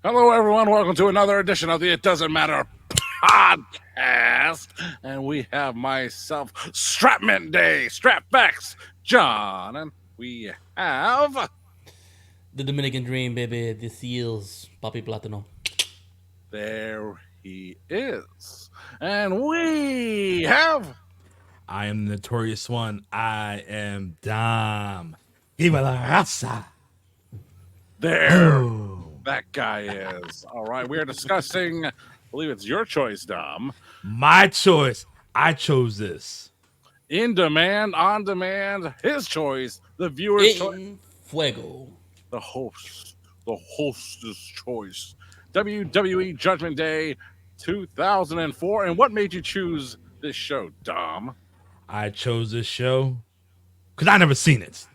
Hello, everyone. Welcome to another edition of the It Doesn't Matter podcast. And we have myself, Strapman Day, Strapbacks, John, and we have. The Dominican Dream, baby. The Seals. Papi Platano. There he is. And we have. I am the notorious one. I am Dom. Viva la raza. There. Oh, That guy is. All right. We are discussing, I believe it's your choice, Dom. my choice. I chose this. In demand, on demand, his choice, the viewer's choice. In Fuego. The host's choice. WWE Judgment Day 2004. And what made you choose this show, Dom? I chose this show because I never seen it.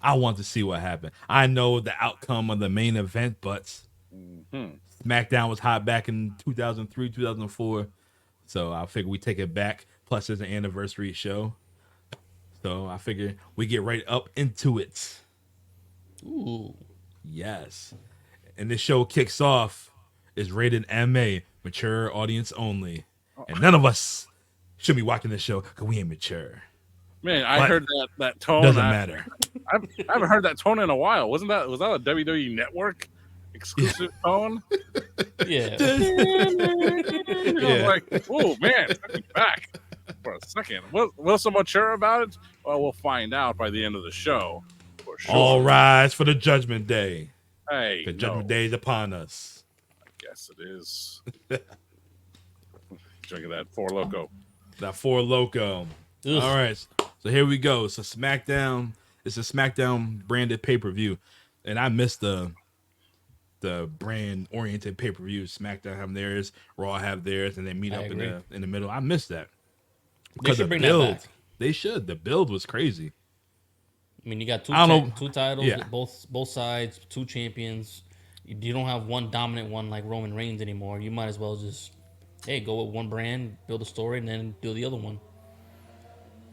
I want to see what happened. I know the outcome of the main event, but SmackDown was hot back in 2003, 2004. So I figure we take it back. Plus, it's an anniversary show. So I figure we get right up into it. Ooh. Yes. And this show kicks off is rated MA, mature audience only. And none of us should be watching this show because we ain't mature. Man, I But heard that tone. Doesn't matter. I haven't heard that tone in a while. Was that a WWE Network exclusive tone? Yeah. I was like, oh man, took me back for a second. Will someone mature about it? Well, we'll find out by the end of the show. For sure. All rise for the Judgment Day. Hey, The Judgment Day is upon us. I guess it is. Drinking that Four Loco. That Four Loco. Ugh. All right. So here we go. So SmackDown. It's a SmackDown branded pay-per-view. And I missed the brand oriented pay-per-view. SmackDown have theirs, Raw have theirs, and they meet I up agree. in the middle. I missed that. They should the bring build, that back. They should. The build was crazy. I mean, you got I don't know. two titles, Yeah. both sides, two champions. You don't have one dominant one like Roman Reigns anymore. You might as well just, hey, go with one brand, build a story, and then do the other one.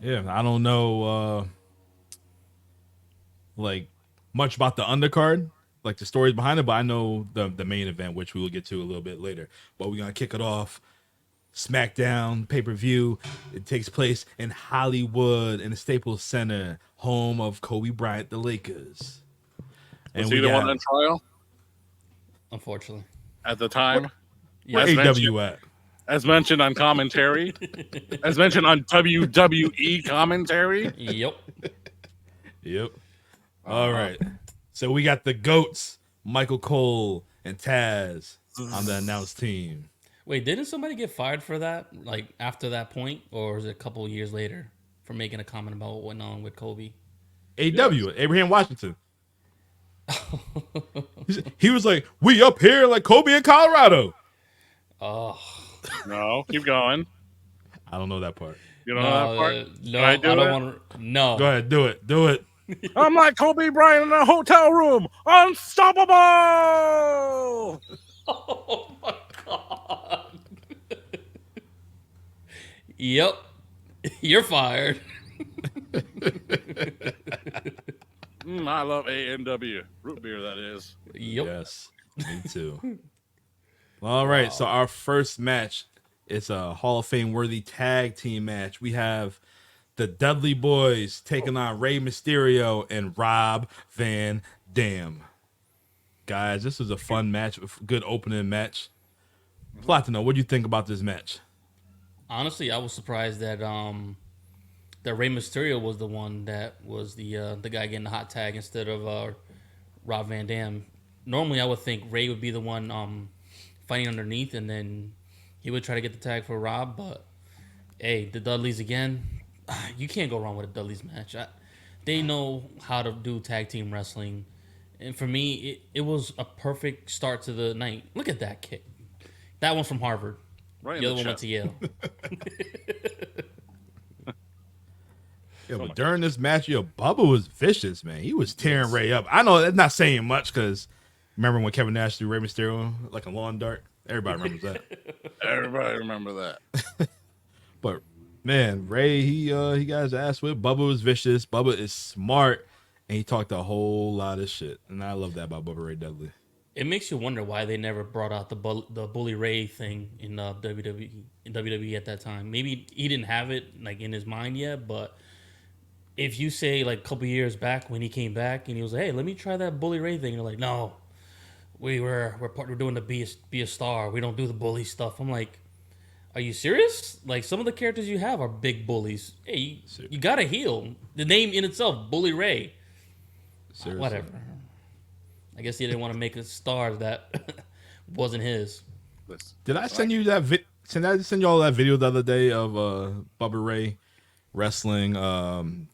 Yeah, I don't know like much about the undercard, like the stories behind it, but I know the main event, which we will get to a little bit later. But we're gonna kick it off. SmackDown pay-per-view. It takes place in Hollywood in the Staples Center, home of Kobe Bryant, the Lakers. Was he the one on trial Unfortunately. at the time? Where As AW at? As mentioned on commentary, as mentioned on WWE commentary. Yep. Yep. All right. So we got the GOATs, Michael Cole and Taz on the announced team. Wait, didn't somebody get fired for that? Like after that point, or was it a couple of years later for making a comment about what went on with Kobe? AW, Abraham Washington. He was like, we up here like Kobe in Colorado. Oh. No, keep going. I don't know that part. You don't know that part? No, Can I do I don't it? want to. No. Go ahead, do it. Do it. I'm like Kobe Bryant in a hotel room. Unstoppable! Oh my god. Yep. You're fired. I love A&W. Root beer, that is. Yep. Yes, me too. All right, so our first match is a Hall of Fame worthy tag team match. We have the Dudley Boys taking on Rey Mysterio and Rob Van Dam. Guys, this was a fun match, a good opening match. Platino, what do you think about this match? Honestly, I was surprised that that Rey Mysterio was the one that was the guy getting the hot tag instead of Rob Van Dam. Normally, I would think Rey would be the one fighting underneath, and then he would try to get the tag for Rob. But hey, the Dudleys again. You can't go wrong with a Dudleys match. They know how to do tag team wrestling, and for me, it was a perfect start to the night. Look at that kick. That one's from Harvard. Right The in other one the went to Yale. Yeah, but during this match, Bubba was vicious, man. He was tearing Ray up. I know that's not saying much because remember when Kevin Nash threw Rey Mysterio like a lawn dart? Everybody remembers that. Everybody remember that. But man, Ray, he got his ass whipped. Bubba was vicious. Bubba is smart, and he talked a whole lot of shit, and I love that about Bubba Ray Dudley. It makes you wonder why they never brought out the Bully Ray thing in WWE at that time. Maybe he didn't have it like in his mind yet, but if you say like a couple years back when he came back and he was like, "Hey, let me try that Bully Ray thing," and they're like, "No, we're doing the be a star. We don't do the bully stuff." I'm like, "Are you serious? Like some of the characters you have are big bullies. Hey, you gotta heal. The name in itself, Bully Ray. Seriously. Whatever." I guess he didn't want to make a star that wasn't his. Did I send you that? Did I send you all that video the other day of Bubba Ray wrestling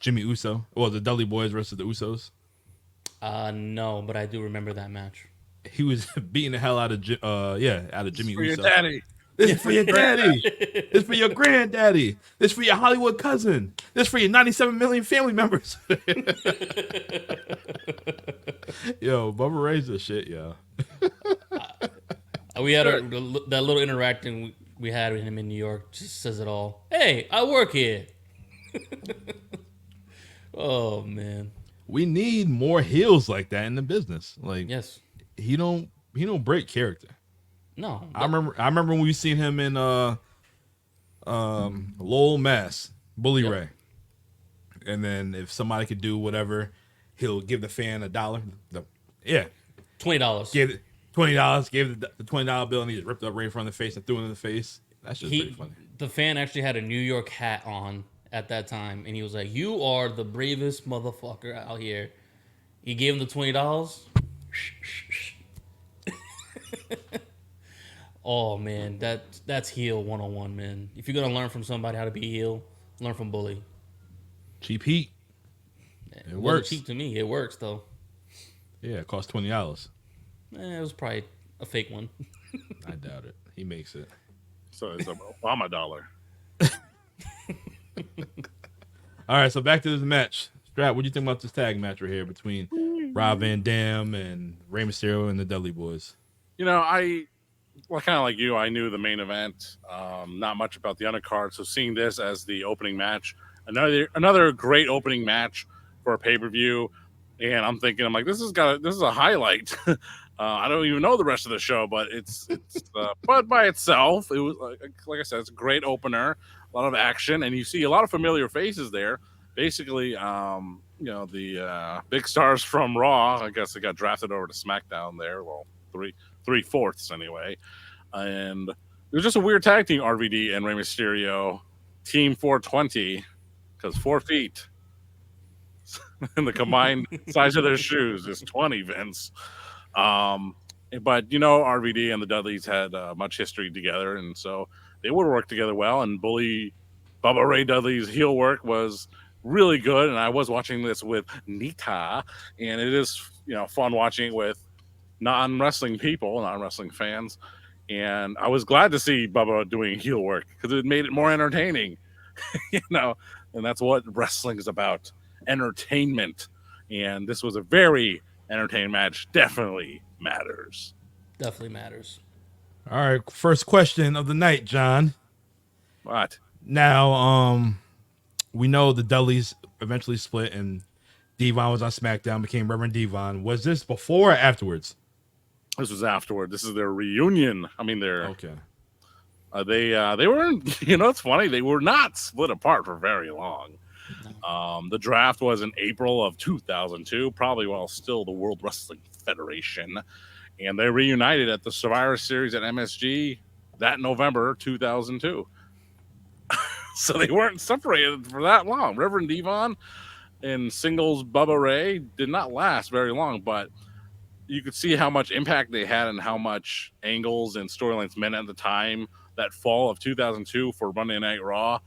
Jimmy Uso? Well, the Dudley Boys versus the Usos. No, but I do remember that match. He was beating the hell out of Jimmy For your Uso. daddy. This is for your daddy. This for your granddaddy. This for your Hollywood cousin. This for your 97 million family members. Yo, Bubba Ray's the shit, yo. We had that little interacting we had with him in New York. Just says it all. Hey, I work here. Oh man, We need more heels like that in the business. Like, yes, he don't break character. no. I remember when we seen him in Lowell, Mass, Bully Ray. And then if somebody could do whatever, he'll give the fan $1. $20. Gave it $20, gave the $20 bill, and he just ripped up Ray from the face and threw it in the face. That's just pretty funny. The fan actually had a New York hat on at that time, and he was like, "You are the bravest motherfucker out here." He gave him the $20. Oh man, that's heel 101, man. If you're gonna learn from somebody how to be heel, learn from Bully. Cheap heat. It works. wasn't cheap to me. It works though. Yeah, it cost $20. It was probably a fake one. I doubt it. He makes it. So it's a Obama dollar. All right, so back to this match. Strat, what do you think about this tag match right here between Rob Van Dam and Rey Mysterio and the Dudley Boys? You know, kind of like you, I knew the main event, not much about the undercard. So seeing this as the opening match, another great opening match for a pay-per-view, and I'm like, this is a highlight. I don't even know the rest of the show, but it's but by itself, it was like I said, it's a great opener, a lot of action, and you see a lot of familiar faces there. Basically, the big stars from Raw. I guess they got drafted over to SmackDown there. Well, 3/4 anyway, and it was just a weird tag team. RVD and Rey Mysterio, Team 420, because 4 feet. And the combined size of their shoes is 20, Vince. But RVD and the Dudleys had much history together, and so they would work together well. And Bubba Ray Dudley's heel work was really good. And I was watching this with Nita, and it is fun watching it with non-wrestling people, non-wrestling fans. And I was glad to see Bubba doing heel work because it made it more entertaining, and that's what wrestling is about. Entertainment, and this was a very entertaining match. Definitely matters. All right, first question of the night, John. What? Now, we know the Dudleys eventually split, and Devon was on SmackDown, became Reverend Devon. Was this before or afterwards? This was afterward. This is their reunion. I mean, okay. They were. It's funny. They were not split apart for very long. The draft was in April of 2002, probably while still the World Wrestling Federation, and they reunited at the Survivor Series at MSG that November 2002. So they weren't separated for that long. Reverend Devon and singles Bubba Ray did not last very long, but you could see how much impact they had and how much angles and storylines meant at the time. That fall of 2002 for Monday Night Raw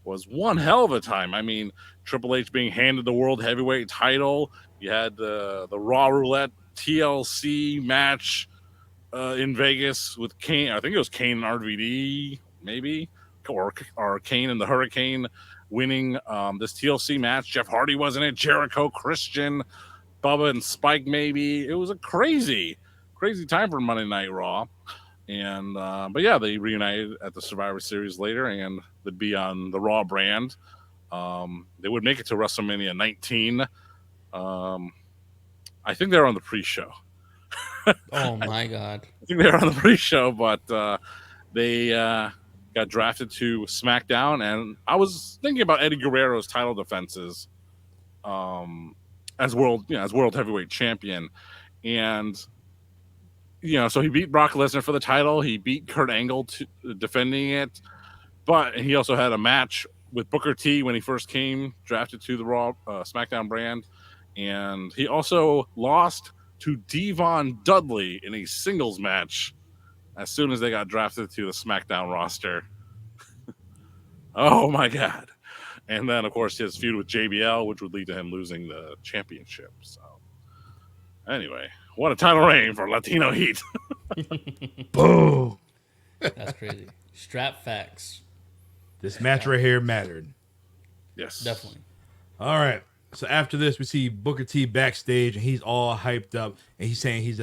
was one hell of a time. I mean, Triple H being handed the World Heavyweight title. You had the Raw Roulette TLC match in Vegas with Kane. I think it was Kane and RVD, maybe, or Kane and the Hurricane winning this TLC match. Jeff Hardy was in it. Jericho, Christian, Bubba, and Spike. Maybe it was a crazy time for Monday Night Raw. And but yeah, they reunited at the Survivor Series later, and they'd be on the Raw brand. They would make it to WrestleMania 19. I think they're on the pre-show. Oh my god. I think they were on the pre-show, but they got drafted to SmackDown, and I was thinking about Eddie Guerrero's title defenses as world heavyweight champion, and so he beat Brock Lesnar for the title. He beat Kurt Angle defending it, but he also had a match with Booker T when he first came drafted to the Raw SmackDown brand, and he also lost to Devon Dudley in a singles match as soon as they got drafted to the SmackDown roster. Oh my god. And then of course his feud with JBL, which would lead to him losing the championship. So anyway, what a title reign for Latino Heat. Boom. That's crazy. Strap facts. This match right here mattered. Yes. Definitely. All right. So after this, we see Booker T backstage, and he's all hyped up, and he's saying he's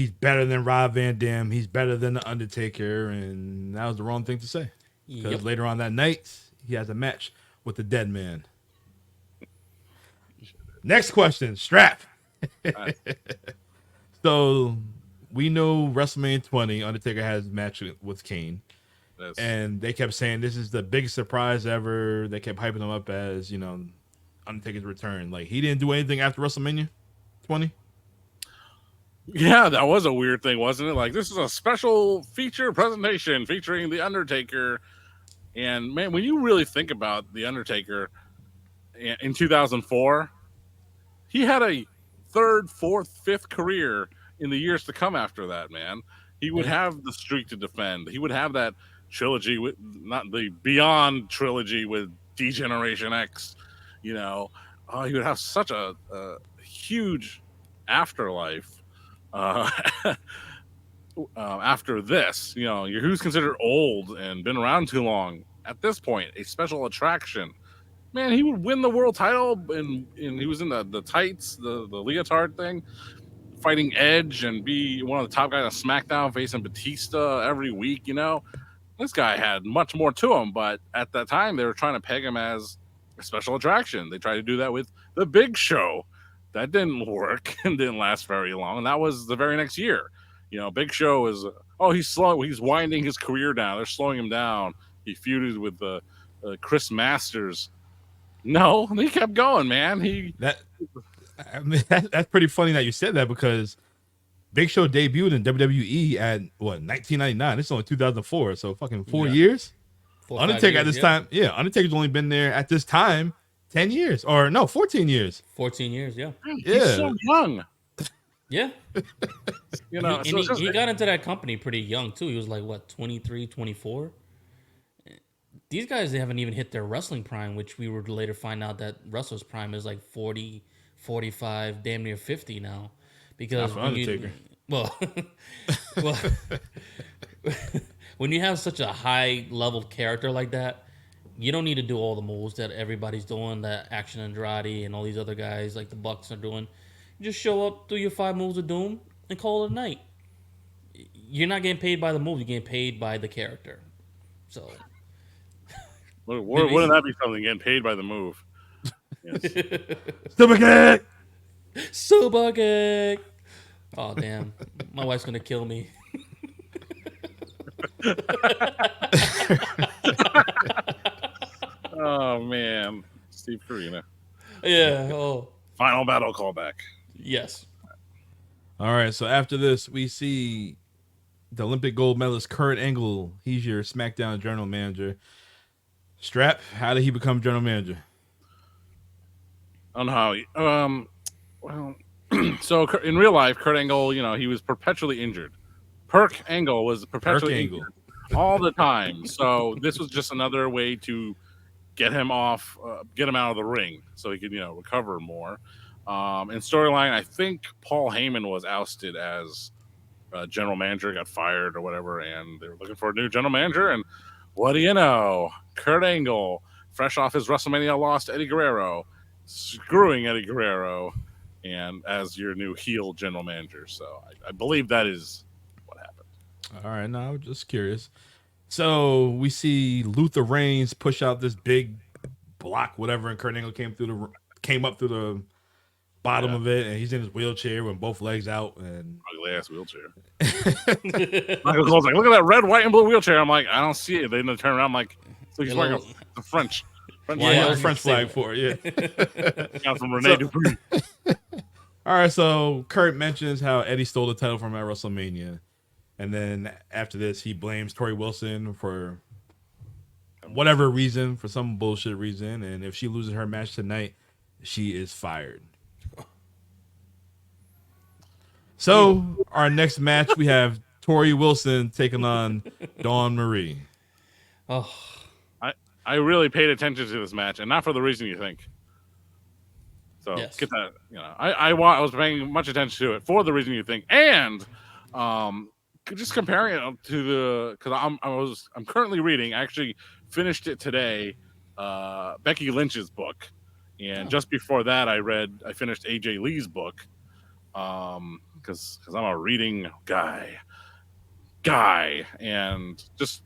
better than Rob Van Dam, he's better than the Undertaker, and that was the wrong thing to say. Because later on that night, he has a match with the Dead Man. Next question, Strap. So we know WrestleMania 20, Undertaker has a match with Kane. Yes. And they kept saying this is the biggest surprise ever. They kept hyping him up as, Undertaker's return. Like, he didn't do anything after WrestleMania 20. Yeah, that was a weird thing, wasn't it? Like, this is a special feature presentation featuring The Undertaker. And, man, when you really think about The Undertaker in 2004, he had a third, fourth, fifth career in the years to come after that, man. He would have the streak to defend. He would have that trilogy, with not the Beyond trilogy with D-Generation X, he would have such a huge afterlife after this. Who's considered old and been around too long at this point, a special attraction. Man, he would win the world title, and he was in the tights, the leotard thing, fighting Edge, and be one of the top guys on SmackDown, facing Batista every week. This guy had much more to him, but at that time they were trying to peg him as a special attraction. They tried to do that with the Big Show. That didn't work and didn't last very long. And that was the very next year. Big Show is he's slow. He's winding his career down. They're slowing him down. He feuded with Chris Masters. No, he kept going, man. That's pretty funny that you said that, because Big Show debuted in WWE at 1999. This is only 2004, so fucking 4 years. Undertaker at this time, Undertaker's only been there at this time 10 years, or no, 14 years. 14 years, yeah. He's so young. Yeah. He got into that company pretty young too. He was like, what, 23, 24? These guys, they haven't even hit their wrestling prime, which we would later find out that wrestler's prime is like 40, 45, damn near 50 now. Because when when you have such a high level character like that, you don't need to do all the moves that everybody's doing, that Action Andrade and all these other guys like the Bucks are doing. You just show up, do your 5 moves of doom, and call it a night. You're not getting paid by the move, you're getting paid by the character. So wouldn't that be something, getting paid by the move? Yes. Super kick. Oh damn, my wife's gonna kill me. Oh man, Steve Carina. Yeah. Oh. Final battle callback. Yes. All right. So after this, we see the Olympic gold medalist Kurt Angle. He's your SmackDown general manager. Strap, how did he become general manager? On how? Well, so in real life, Kurt Angle, he was perpetually injured. Perk Angle was perpetually injured all the time. So this was just another way to get him off, get him out of the ring, so he could, recover more. In storyline, I think Paul Heyman was ousted as general manager, got fired or whatever, and they were looking for a new general manager. And what do you know? Kurt Angle, fresh off his WrestleMania loss to Eddie Guerrero, screwing Eddie Guerrero, and as your new heel general manager. So I believe that is what happened. All right, now I'm just curious. So we see Luther Reigns push out this big block, whatever, and Kurt Angle came up through bottom of it, and he's in his wheelchair with both legs out, and ugly ass wheelchair. Michael Cole's like, look at that red, white, and blue wheelchair. I'm like, I don't see it. They didn't turn around. I'm like, so he's wearing a French. French flag for it. Yeah. Got from Rene Dupree. All right, so Kurt mentions how Eddie stole the title from him at WrestleMania, and then after this, he blames Torrie Wilson for whatever reason, for some bullshit reason, and if she loses her match tonight, she is fired. So our next match, we have Torrie Wilson taking on Dawn Marie. Oh, I really paid attention to this match, and not for the reason you think. So yes. Get that, I was paying much attention to it for the reason you think, and just comparing it to the, because I'm currently reading. I actually finished it today, Becky Lynch's book, and just before that, I finished AJ Lee's book, because I'm a reading guy, and just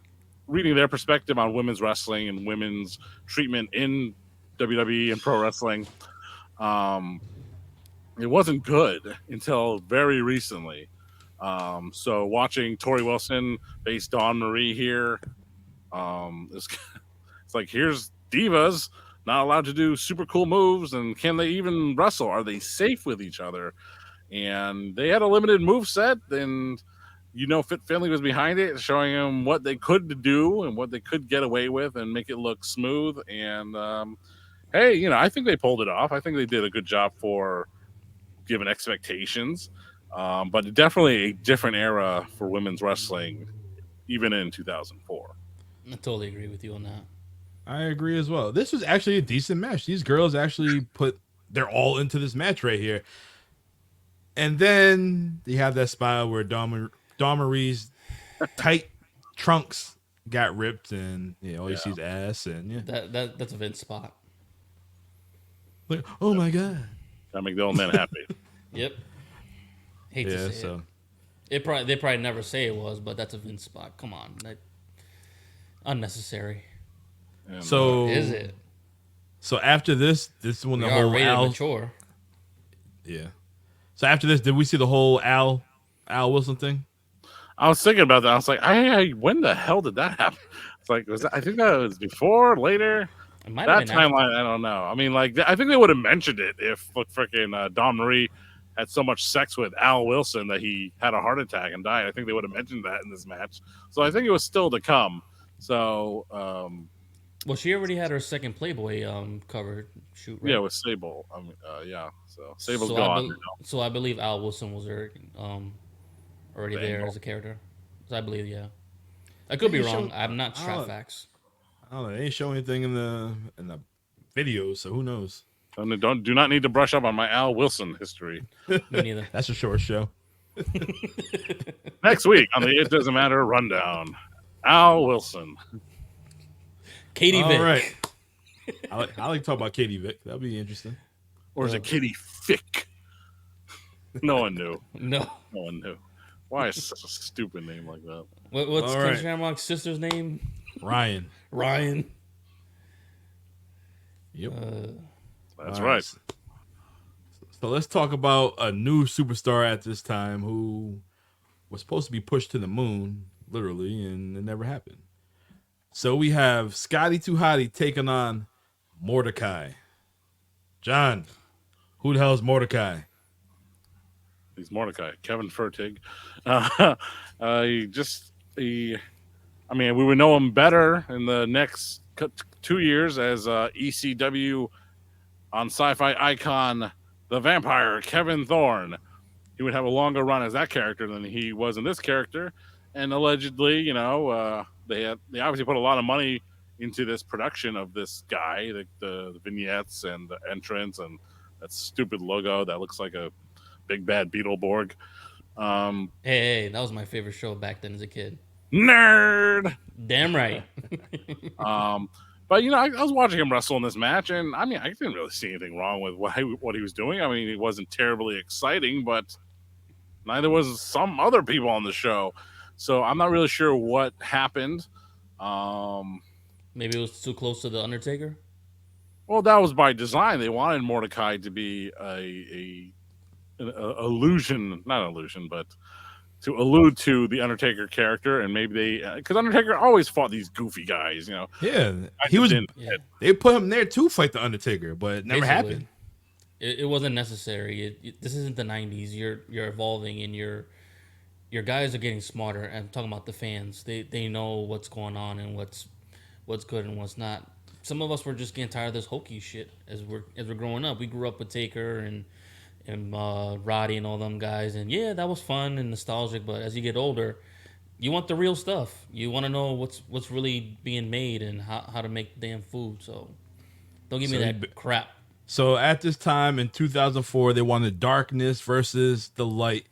reading their perspective on women's wrestling and women's treatment in WWE and pro wrestling. It wasn't good until very recently. So watching Torrie Wilson face Dawn Marie here, it's like, here's divas not allowed to do super cool moves, and can they even wrestle? Are they safe with each other? And they had a limited move set, and Fit Finlay was behind it, showing them what they could do and what they could get away with and make it look smooth. And hey, I think they pulled it off. I think they did a good job for given expectations. But definitely a different era for women's wrestling, even in 2004. I totally agree with you on that. I agree as well. This was actually a decent match. These girls actually put their all into this match right here. And then you have that spot where Dawn Marie's tight trunks got ripped, and all you see is ass, and that's a Vince spot. Like, oh my god, that make the old man happy. Yep. Hate to say it. They probably never say it was, but that's a Vince spot. Come on, unnecessary. And, so is it? So after this is when the whole mature. Yeah. So after this, did we see the whole Al Wilson thing? I was thinking about that. I was like, when the hell did that happen? It's like, I think that was before, later. That timeline, I don't know. I mean, I think they would have mentioned it if freaking Dawn Marie had so much sex with Al Wilson that he had a heart attack and died. I think they would have mentioned that in this match. So I think it was still to come. So, well, she already had her second Playboy cover shoot, right? Yeah, with Sable. Yeah. So Sable's gone. So I believe Al Wilson was already there as a character. So I believe, yeah. I could be wrong. I'm not sure facts. I don't know. They ain't show anything in the videos, so who knows? Do not need to brush up on my Al Wilson history. Me neither. That's a short show. Next week on the It Doesn't Matter rundown, Al Wilson. Katie Vick. All right. I like to talk about Katie Vick. That'll be interesting. Or is it Katie Fick? No one knew. No one knew. Why is such a stupid name like that? What's Ken Shamrock's sister's name? Ryan. Yep. That's right. So let's talk about a new superstar at this time who was supposed to be pushed to the moon, literally, and it never happened. So we have Scotty 2 Hotty taking on Mordecai. John, who the hell is Mordecai? He's Mordecai. Kevin Fertig. We would know him better in the next 2 years as ECW on Sci-Fi icon, the Vampire, Kevin Thorne. He would have a longer run as that character than he was in this character. And allegedly, they obviously put a lot of money into this production of this guy, the vignettes and the entrance and that stupid logo that looks like a big bad Beetleborg. Hey, that was my favorite show back then as a kid. Nerd! Damn right. But I was watching him wrestle in this match, and I didn't really see anything wrong with what he was doing. It wasn't terribly exciting, but neither was some other people on the show. So I'm not really sure what happened. Maybe it was too close to the Undertaker. Well, that was by design. They wanted Mordecai to be an illusion, not an illusion, but to allude to the Undertaker character, and maybe they, because Undertaker always fought these goofy guys, Yeah, I he just was. didn't. Yeah, They put him there to fight the Undertaker, but it never basically. happened. It wasn't necessary. This isn't the '90s. You're evolving, and your guys are getting smarter. I'm talking about the fans. They know what's going on and what's good and what's not. Some of us were just getting tired of this hokey shit as we're growing up. We grew up with Taker and Roddy and all them guys, and yeah, that was fun and nostalgic. But as you get older, you want the real stuff. You want to know what's really being made and how to make damn food. So don't give me that crap. So at this time in 2004, they wanted darkness versus the light,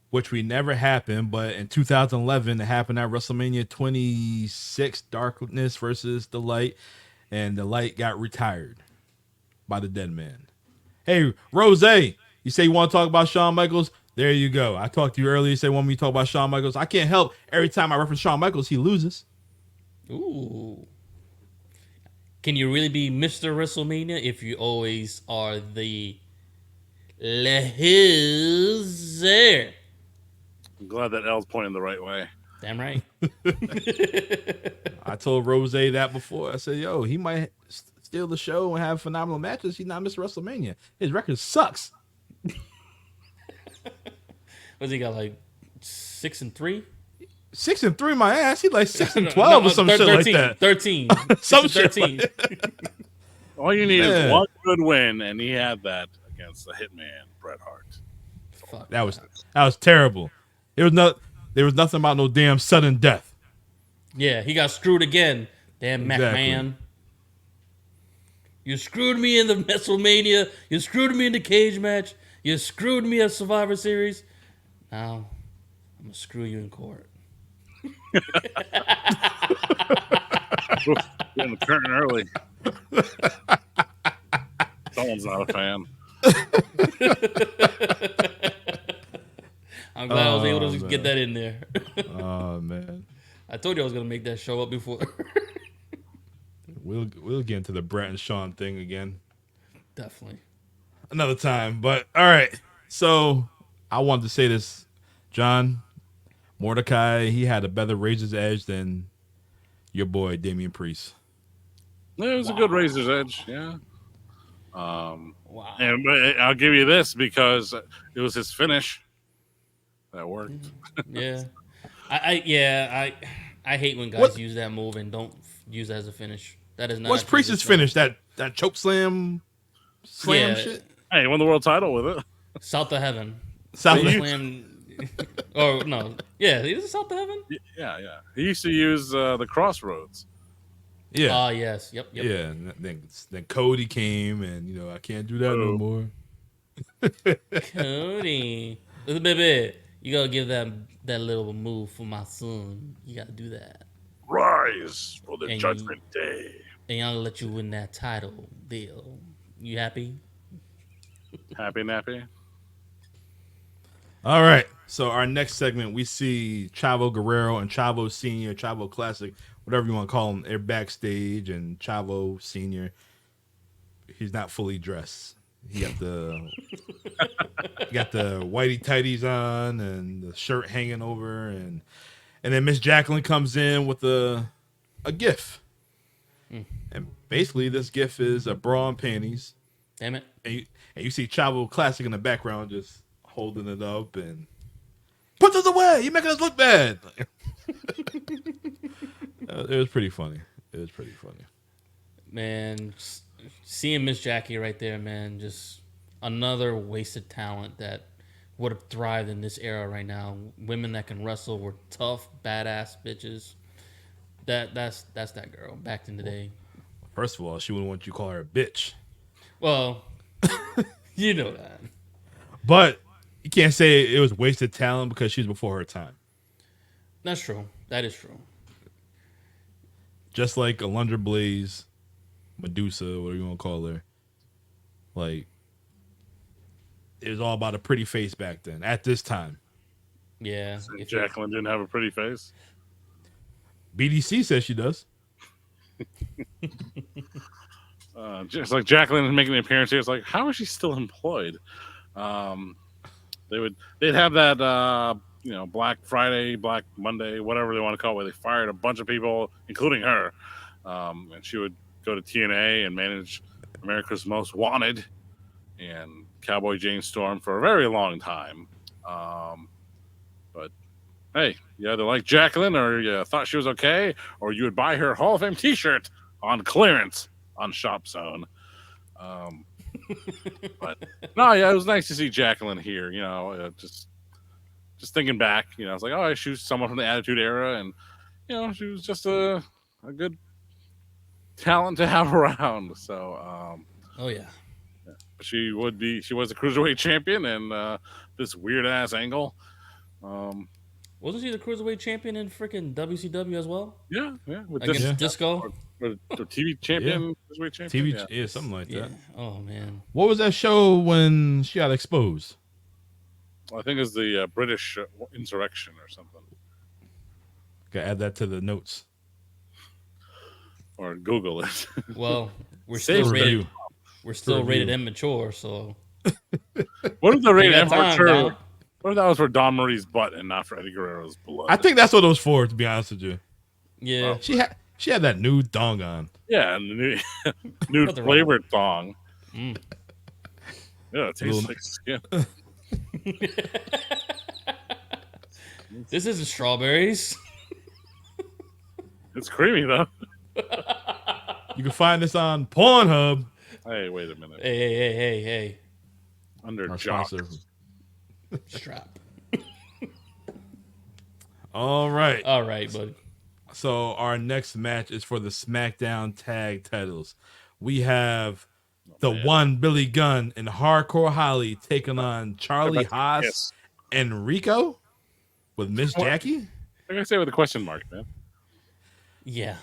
which we never happened. But in 2011, it happened at WrestleMania 26, darkness versus the light, and the light got retired by the dead man. Hey, Rose, you say you want to talk about Shawn Michaels? There you go. I talked to you earlier. You say you want me to talk about Shawn Michaels. I can't help. Every time I reference Shawn Michaels, he loses. Ooh. Can you really be Mr. WrestleMania if you always are the loser? I'm glad that L's pointing the right way. Damn right. I told Rose that before. I said, yo, he might steal the show and have phenomenal matches. He's not Mr. WrestleMania. His record sucks. What's he got, like 6-3? 6-3, my ass. He like 6-12 or some shit 13, like that. 13. Some 13. shit. All you need Man. is one good win, and he had that against the Hitman, Bret Hart. Fuck. That was terrible. There was nothing about no damn sudden death. Yeah, he got screwed again. Damn Exactly. McMahon. You screwed me in the WrestleMania. You screwed me in the cage match. You screwed me at Survivor Series. Now, I'm going to screw you in court. Getting the curtain early. Someone's not a fan. I'm glad I was able to just get that in there. Oh man. I told you I was going to make that show up before. We'll get into the Brett and Sean thing again Definitely. another time. But all right. So I wanted to say this, John. Mordecai, he had a better razor's edge than your boy Damian Priest. It was a good razor's edge, yeah. Wow. And I'll give you this because it was his finish that worked. Yeah. I hate when guys use that move and don't use it as a finish. That is not. What's Priest's finish? That choke slam shit? Hey, he won the world title with it. South of Heaven. South Choke of- slam. Oh no. Yeah, is it South of Heaven? Yeah. He used to use the crossroads. Yeah. Ah, yes. Yep. Yeah. And then Cody came and I can't do that no more. Cody. Little baby, you gotta give that little move for my son. You gotta do that. Rise for the And Judgment Day. And I'll let you win that title deal. You happy? Happy nappy. All right. So our next segment, we see Chavo Guerrero and Chavo Senior, Chavo Classic, whatever you want to call them. They're backstage, and Chavo Senior, he's not fully dressed. He got the whitey tighties on and the shirt hanging over, and then Miss Jacqueline comes in with a gift, and basically this gift is a bra and panties. Damn it. And you see Chavo Classic in the background just holding it up and put this away. You're making us look bad. It was pretty funny. Man, seeing Miss Jackie right there, man, just another wasted talent that would have thrived in this era right now. Women that can wrestle were tough, badass bitches. That's that girl back in the day. First of all, she wouldn't want you to call her a bitch. Well, you know that. But you can't say it was wasted talent because she's before her time. That's true. That is true. Just like Alundra Blaze, Medusa, whatever you want to call her. Like, it was all about a pretty face back then, at this time. Yeah. Jacqueline didn't have a pretty face. BDC says she does. Just like Jacqueline making the appearance here, it's like, how is she still employed? Um, they'd have that Black Friday, Black Monday, whatever they want to call it, where they fired a bunch of people, including her, and she would go to TNA and manage America's Most Wanted and Cowboy James Storm for a very long time. But hey, you either like Jacqueline or you thought she was okay, or you would buy her Hall of Fame T-shirt on clearance on Shop Zone. But no, yeah, it was nice to see Jacqueline here. Just thinking back, I was like, oh, she was someone from the Attitude Era, and she was just a good talent to have around. So, Oh yeah. she was a cruiserweight champion, and this weird ass angle. Wasn't she the cruiserweight champion in freaking WCW as well? Yeah, with Against Disco? or TV champion, cruiserweight champion. TV, something like Yeah. that. Oh man. What was that show when she got exposed? I think it's the British insurrection or something, Gotta add that to the notes. or Google it. Well, we're Save still review. rated. We're still Review. rated immature, so What if the rated Take M that for time, her? dog. What if that was for Don Marie's butt and not for Eddie Guerrero's blood? I think that's what it was for. To be honest with you, Yeah. she had that nude thong on. Yeah, and the new Nothing flavored thong. Mm. Yeah, it tastes Little- like skin. This isn't strawberries. It's creamy though. You can find this on Pornhub. Hey, wait a minute. Hey. Under Our jock. sponsor. Strap. All right. All right, buddy. So our next match is for the SmackDown Tag Titles. We have the one Billy Gunn and Hardcore Holly taking on Charlie Haas Yes. and Rico with Miss Jackie. I gotta say with a question mark, man. Yeah.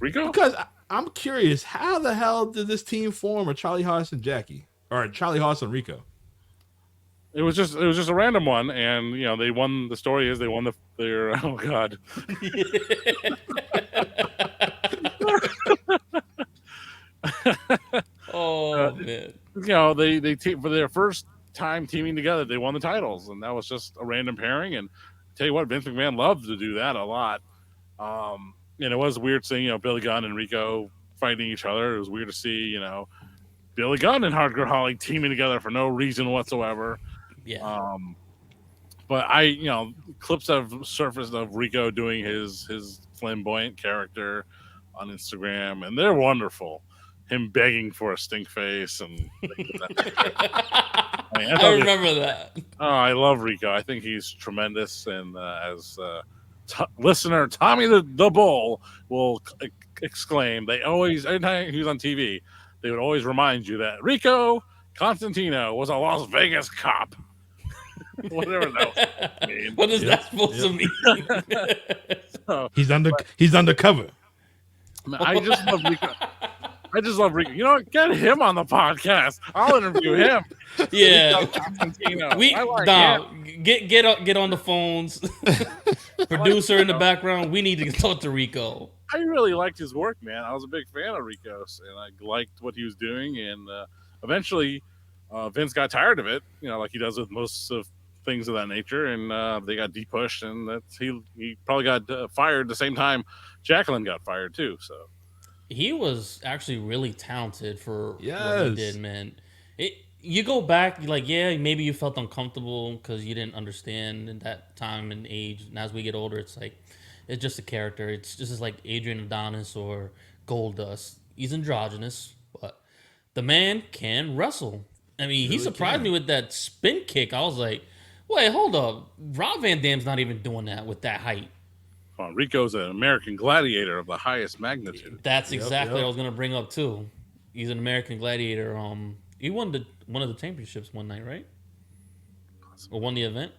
Rico? Because I'm curious, how the hell did this team form of Charlie Haas and Jackie, or Charlie Haas and Rico? It was just a random one, and they won. The story is they won their oh god. Oh man. They for their first time teaming together, they won the titles, and that was just a random pairing. And tell you what, Vince McMahon loved to do that a lot. And it was weird seeing Billy Gunn and Rico fighting each other. It was weird to see Billy Gunn and Hardcore Holly teaming together for no reason whatsoever. Yeah. But clips have surfaced of Rico doing his flamboyant character on Instagram, and they're wonderful. Him begging for a stink face, and I remember that. Oh, I love Rico. I think he's tremendous, and as listener Tommy the Bull will exclaim, they always anytime he was on TV, they would always remind you that Rico Constantino was a Las Vegas cop. Whatever that was mean. What is that supposed to mean? So, He's undercover. I just love Rico. I just love Rico. You know what? Get him on the podcast. I'll interview him. Yeah. Constantino. We I like him. get on the phones. Producer in the background. We need to talk to Rico. I really liked his work, man. I was a big fan of Rico's, and I liked what he was doing. And eventually, Vince got tired of it, like he does with most of things of that nature, and they got depushed, and he probably got fired the same time Jacqueline got fired too. So He was actually really talented for what Yes. he did, man. You go back, maybe you felt uncomfortable because you didn't understand in that time and age. And as we get older, it's just a character. It's just like Adrian Adonis or Goldust. He's androgynous, but the man can wrestle. I mean, he surprised me with that spin kick. I was like, wait, hold up. Rob Van Dam's not even doing that with that height. Rico's an American gladiator of the highest magnitude. That's exactly what yep. I was going to bring up, too. He's an American gladiator. He won one of the championships one night, right? Or won the event?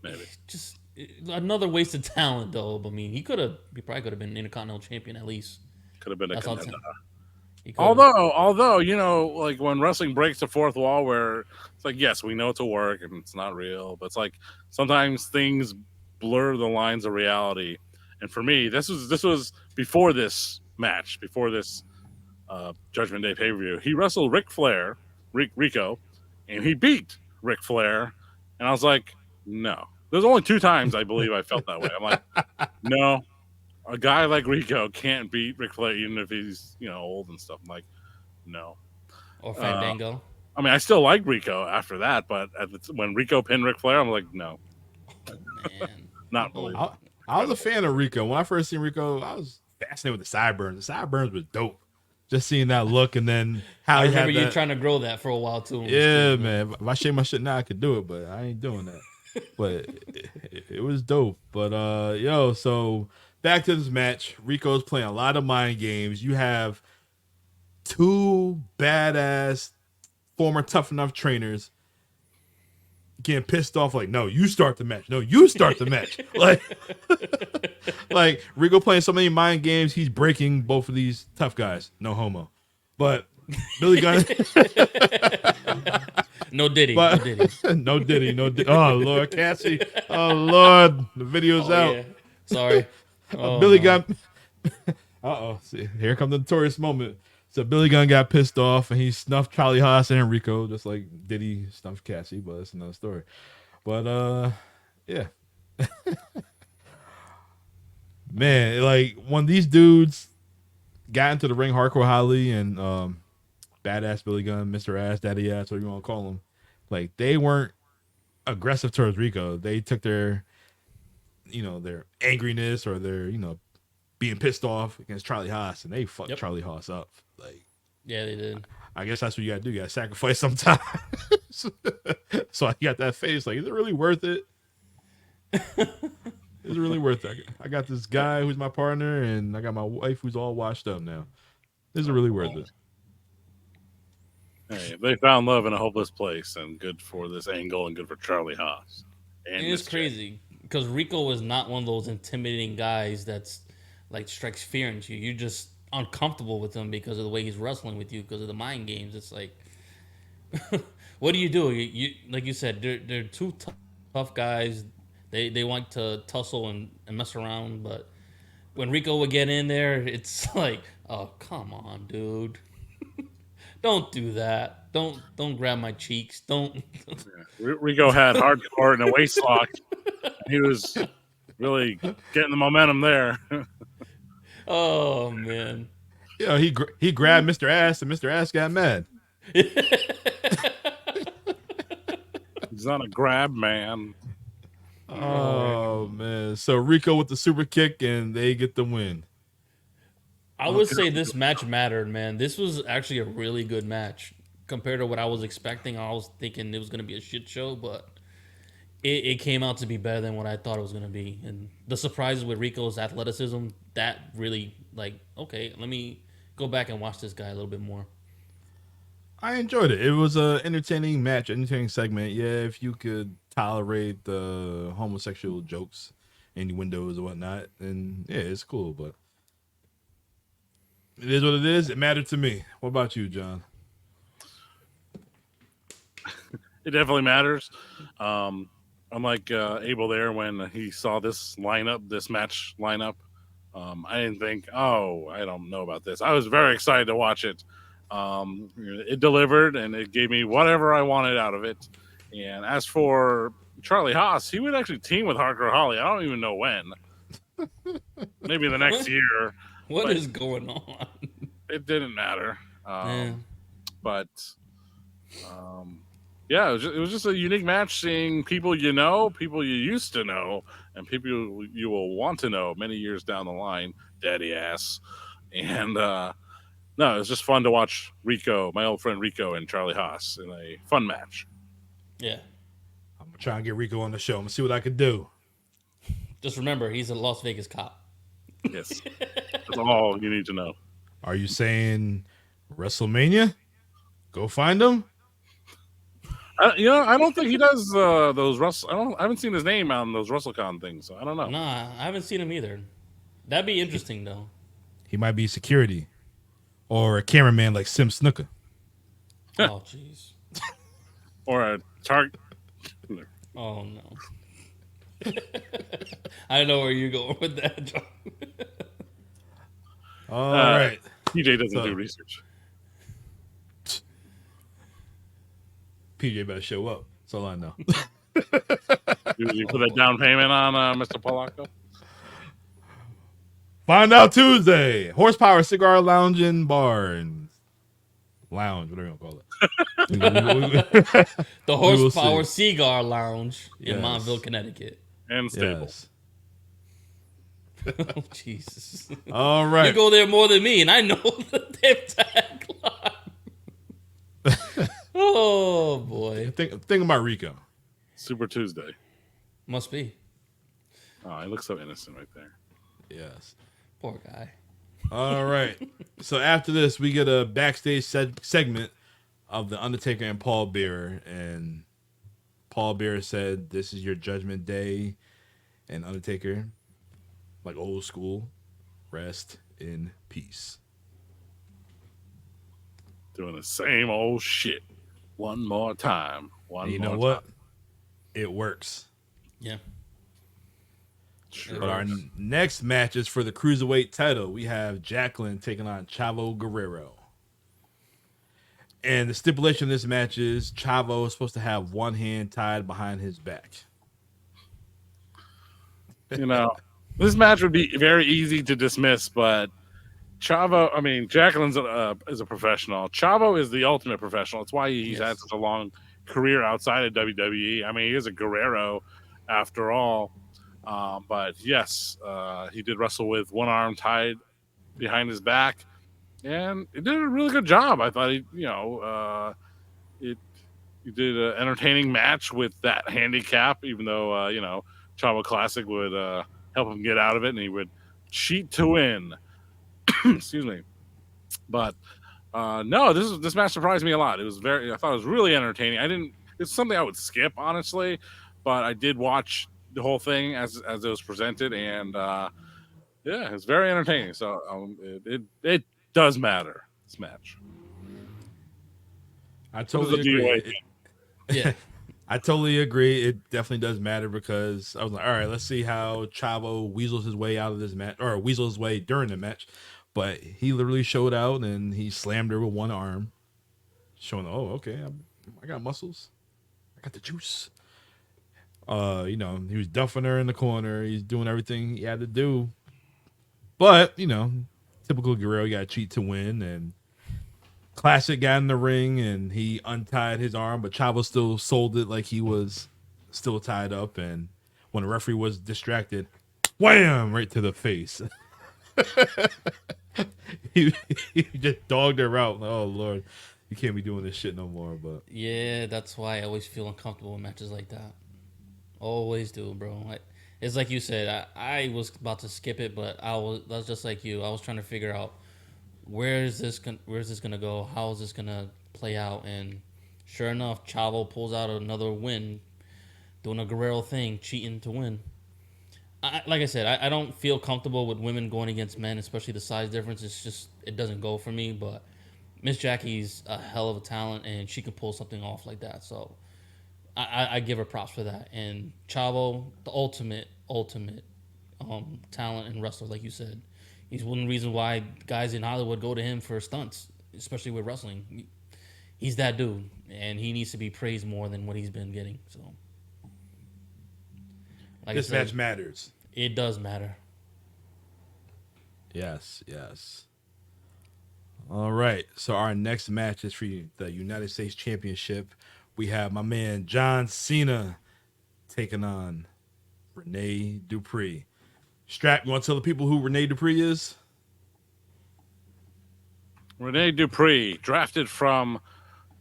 Maybe. Just another wasted talent, though. I mean, he probably could have been Intercontinental Champion at least. Could have been a That's all. contender. He could've. Although like when wrestling breaks the fourth wall, where it's like, yes, we know it's a work and it's not real, but it's like sometimes things blur the lines of reality. And for me, this was before this match, before this Judgment Day pay per view. He wrestled Ric Flair, Rico, and he beat Ric Flair. And I was like, no. There's only 2 times I believe I felt that way. I'm like, no, a guy like Rico can't beat Ric Flair even if he's old and stuff. I'm like, no. Or Fandango. I mean, I still like Rico after that, but when Rico pinned Ric Flair, I'm like, no, Man. not believable. I was a fan of Rico. When I first seen Rico, I was fascinated with the sideburns. The sideburns was dope. Just seeing that look, and then how I he remember had you that. trying to grow that for a while too. Yeah, man. If I shave my shit now, I could do it, but I ain't doing that. But it was dope. But so back to this match. Rico's playing a lot of mind games. You have 2 badass former Tough Enough trainers getting pissed off like, no, you start the match. No, you start the match. like Rico playing so many mind games, he's breaking both of these tough guys. No homo. But Billy Gunn No Diddy. no Diddy. Oh Lord, Cassie. Oh Lord, the video's out. Yeah. Sorry. Oh, Billy no. Gunn. See, here comes the notorious moment. So Billy Gunn got pissed off and he snuffed Charlie Haas and Rico just like Diddy snuffed Cassie, but that's another story. But yeah. Man, like when these dudes got into the ring, Hardcore Holly and Badass Billy Gunn, Mr. Ass, Daddy Ass, whatever you want to call them, like they weren't aggressive towards Rico. They took their their angriness or their being pissed off against Charlie Haas, and they fucked Charlie Haas up. Like, yeah, they did. I guess that's what you gotta do. You gotta sacrifice sometimes. So I got that face. Like, is it really worth it? Is it really worth it? I got this guy who's my partner, and I got my wife who's all washed up now. Is it really worth it? Hey, they found love in a hopeless place, and good for this angle, and good for Charlie Haas. And it's crazy because Rico is not one of those intimidating guys that's like strikes fear into you. You're just uncomfortable with him because of the way he's wrestling with you, because of the mind games. It's like, what do? You like you said, they're 2 tough guys. They want to tussle and mess around, but when Rico would get in there, it's like, oh, come on, dude. Don't do that. Don't grab my cheeks. Don't. Rico had hardcore and a waist lock. He was really getting the momentum there. Oh man. Yeah, he grabbed Mr. Ass, and Mr. Ass got mad. He's not a grab man. Oh man. So Rico with the super kick, and they get the win. I would say this match mattered, man. This was actually a really good match compared to what I was expecting. I was thinking it was going to be a shit show, but it came out to be better than what I thought it was going to be. And the surprises with Rico's athleticism, that really, like, okay, let me go back and watch this guy a little bit more. I enjoyed it. It was an entertaining match, entertaining segment. Yeah, if you could tolerate the homosexual jokes, innuendos and whatnot, then yeah, it's cool. But it is what it is. It mattered to me. What about you, John? It definitely matters. Unlike Abel there, when he saw this match lineup, I didn't think, oh, I don't know about this. I was very excited to watch it. It delivered, and it gave me whatever I wanted out of it. And as for Charlie Haas, he would actually team with Hardcore Holly. I don't even know when. Maybe the next year. What is going on? It didn't matter. But yeah, it was just a unique match, seeing people people you used to know, and people you will want to know many years down the line, Daddy Ass. And no, it was just fun to watch Rico, my old friend Rico, and Charlie Haas in a fun match. Yeah. I'm going to try and get Rico on the show. I'm going to see what I can do. Just remember, he's a Las Vegas cop. Yes. That's all you need to know. Are you saying WrestleMania? Go find him? I don't think he does those I haven't seen his name on those WrestleCon things, so I don't know. Nah, I haven't seen him either. That'd be interesting, though. He might be security or a cameraman like Sim Snooker. Oh, jeez. Or a target. Oh, no. I know where you're going with that, John. All right. PJ doesn't So do research. PJ better show up. That's all I know. You put that down payment on Mr. Polacco? Find out Tuesday. Horsepower Cigar Lounge and Barn. Lounge, whatever you want to call it. The We will Horsepower see. Cigar Lounge in Yes. Montville, Connecticut. And stable. Yes. Oh, Jesus. All You right. go there more than me, and I know the damn tagline. Oh, boy. Think about Rico. Super Tuesday. Must be. Oh, he looks so innocent right there. Yes. Poor guy. All right. So after this, we get a backstage segment of the Undertaker and Paul Bearer, and Paul Bearer said, "This is your Judgment Day," and Undertaker, like old school, rest in peace. Doing the same old shit. One more time. And you know what? It works. Yeah. Sure. But our next match is for the Cruiserweight title. We have Jacqueline taking on Chavo Guerrero. And the stipulation of this match is Chavo is supposed to have one hand tied behind his back. You know, this match would be very easy to dismiss, but Jacqueline's is a professional. Chavo is the ultimate professional. It's why he's had such a long career outside of WWE. I mean, he is a Guerrero after all. But yes, he did wrestle with one arm tied behind his back, and he did a really good job. I thought he did an entertaining match with that handicap, even though Chavo Classic would help him get out of it, and he would cheat to win. Excuse me, but no, this match surprised me a lot. I thought it was really entertaining. It's something I would skip, honestly, but I did watch the whole thing as it was presented, and it's very entertaining. So it does matter, this match. I totally agree. Yeah. I totally agree. It definitely does matter because I was like, all right, let's see how Chavo weasels his way out of this match, or weasels his way during the match. But he literally showed out and he slammed her with one arm, showing, oh, okay, I got muscles, I got the juice. He was duffing her in the corner. He's doing everything he had to do. But, typical Guerrero, you got to cheat to win. And Classic got in the ring and he untied his arm, but Chavo still sold it like he was still tied up. And when the referee was distracted, wham, right to the face. he just dogged her out. Oh, Lord. You can't be doing this shit no more. But Yeah, that's why I always feel uncomfortable in matches like that. Always do, bro. It's like you said. I was about to skip it, but I was just like you. I was trying to figure out where is this gonna go? How is this gonna play out? And sure enough, Chavo pulls out another win, doing a Guerrero thing, cheating to win. Like I said, I don't feel comfortable with women going against men, especially the size difference. It doesn't go for me. But Miss Jackie's a hell of a talent, and she can pull something off like that. So I give her props for that. And Chavo, the ultimate talent and wrestler, like you said. He's one reason why guys in Hollywood go to him for stunts, especially with wrestling. He's that dude, and he needs to be praised more than what he's been getting. So, like this match matters. It does matter. Yes. All right. So our next match is for the United States Championship. We have my man John Cena taking on Rene Dupree. Strap, you want to tell the people who Rene Dupree is? Rene Dupree, drafted from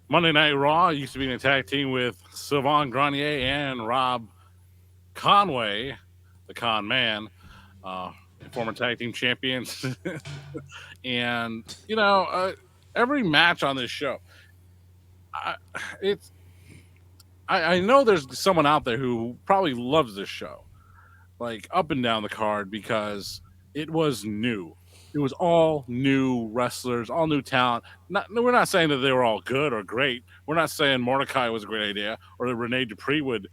Monday Night Raw, used to be in a tag team with Sylvain Grenier and Rob Conway, the Con Man, former tag team champions. And, every match on this show, I know there's someone out there who probably loves this show, like up and down the card, because it was new. It was all new wrestlers, all new talent. We're not saying that they were all good or great. We're not saying Mordecai was a great idea or that Rene Dupree would